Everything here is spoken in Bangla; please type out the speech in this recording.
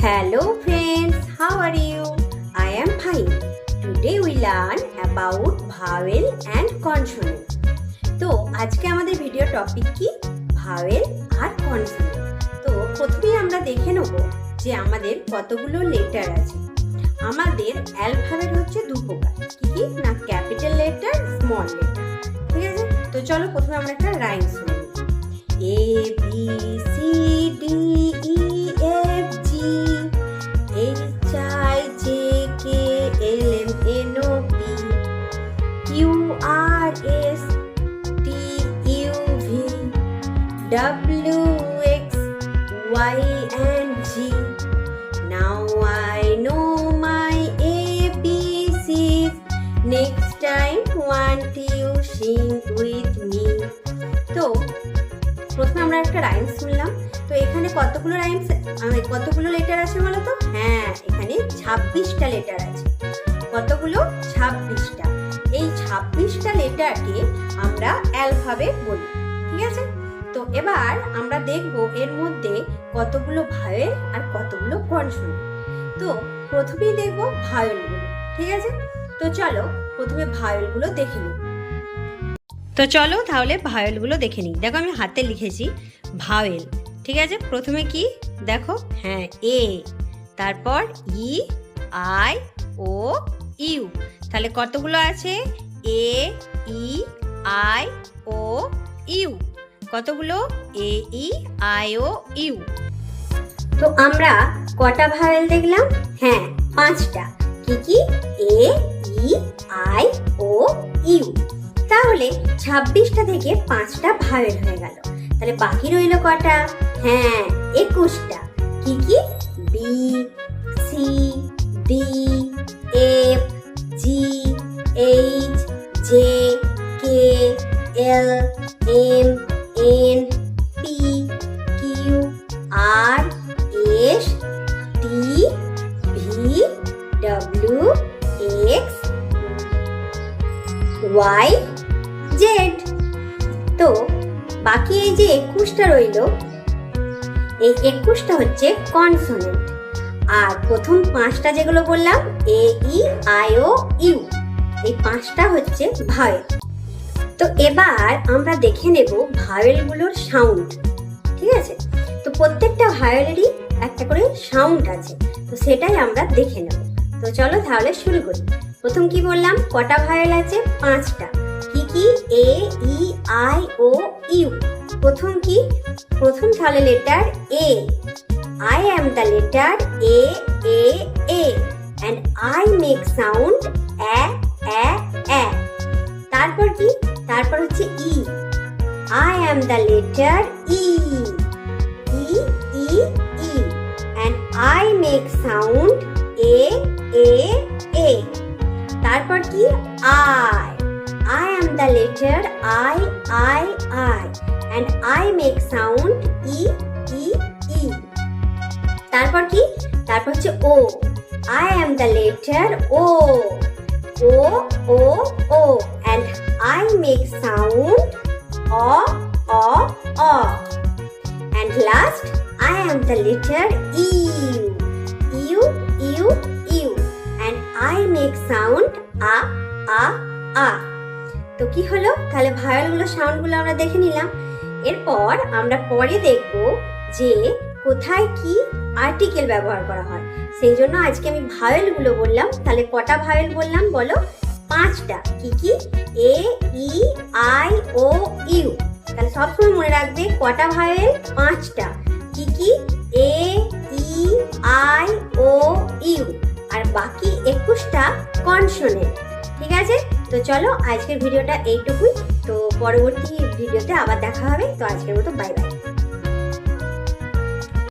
Hello friends, how are you? I am fine. Today we learn about vowel and consonant. তো আজকে আমাদের ভিডিও টপিক কি ভাওয়েল আর কনসোনেন্ট। তো প্রথমেই আমরা দেখে নেব যে আমাদের কতগুলো লেটার আছে। আমাদের অ্যালফাবেট হচ্ছে দু প্রকার, কি কি না ক্যাপিটাল লেটার, স্মল লেটার। ঠিক আছে, তো চলো প্রথমে আমরা একটা রাইম শুনি। A B C D E F G H I J K L M N O P Q R S T U V W X Y and Z. Now I know my ABCs. Next time want you sing with me. তো প্রথমে আমরা একটা রাইম শুনলাম। তো এখানে কতগুলো রাইমস কতগুলো লেটার আছে বলো তো? হ্যাঁ, এখানে 26টা লেটার আছে। কতগুলো? 26টা। এই 26টা লেটারকে আমরা অ্যালফাবেট বলি। ঠিক আছে, তো এবার আমরা দেখব এর মধ্যে কতগুলো ভাওয়েল আর কতগুলো কনসোনেন্ট। তো প্রথমেই দেখব ভাওয়েলগুলো। ঠিক আছে, তো চলো প্রথমে ভাওয়েলগুলো দেখে নিই। তো চলো তাহলে ভাওয়েলগুলো দেখে নিই। দেখো আমি হাতে লিখেছি ভাওয়েল। ঠিক আছে, প্রথমে কি দেখো? হ্যাঁ, এ, তারপর ই, আই, ও, ইউ। তাহলে কতগুলো আছে? এ, ই, আই, ও, ইউ। কতগুলো? এ, ই, আই, ও, ইউ। তো আমরা কটা ভাওয়েল দেখলাম? হ্যাঁ, 5টা। কি কি? এ, ই, আই, ও, ইউ। তাহলে 26টা থেকে 5টা ভাওয়েল হয়ে গেল। তাহলে বাকি রইল কটা? হ্যাঁ, 21টা। কি কি? B, C, D, F, G, H, J, K, L, M, N, P, Q, R, S, T, V, W, X, Y, Z. তো বাকি এই যে 21টা রইল, এই 21টা হচ্ছে কনসোনেন্ট। আর প্রথম 5টা যেগুলো বললাম এ, ই, আই, ও, ইউ, এই 5টা হচ্ছে ভাওয়েল। তো এবার আমরা দেখে নেব ভাওয়েলগুলোর সাউন্ড। ঠিক আছে, তো প্রত্যেকটা ভাওয়েলেরই একটা করে সাউন্ড আছে, তো সেটাই আমরা দেখে নেব। তো চলো তাহলে শুরু করি। প্রথম কি বললাম? কটা ভাওয়েল আছে? 5টা। কি কি? এ, ই, আই, ও, ইউ। প্রথম কি? প্রথম তাহলে letter A. I am the letter A, A, A, and I make sound a, a, a. তারপর কি? তারপর হচ্ছে ই। I am the letter E, E, E, E, and I make sound A, A, A. তারপর কি? I am the letter I, I, and I make sound E, E, E. তারপর কি? তারপর হচ্ছে ও। I am the letter O, O, O, O, and I make sound O, O, O. And last, I am the letter E, U, U, U, and I make sound A, A, A. তো কি হলো? তাহলে ভাওয়েলগুলো সাউন্ডগুলো আমরা দেখে নিলাম। এরপর আমরা পরে দেখব যে কোথায় কি আর্টিকেল ব্যবহার করা হয়। সেই জন্য আজকে আমি ভাওয়েলগুলো বললাম। তাহলে কটা ভাওয়েল বললাম বলো? 5টা। কি কি? এ, ই, আই, ও, ইউ। তাহলে সবসময় মনে রাখবে কটা ভাওয়েল? 5টা। কি কি? এ, ই, আই, ও, ইউ। আর বাকি 21টা কনসোনেন্ট। ঠিক আছে, তো চলো আজকের ভিডিওটা এইটুকুই। তো পরবর্তী ভিডিওতে আবার দেখা হবে। তো আজকের মতো বাই বাই।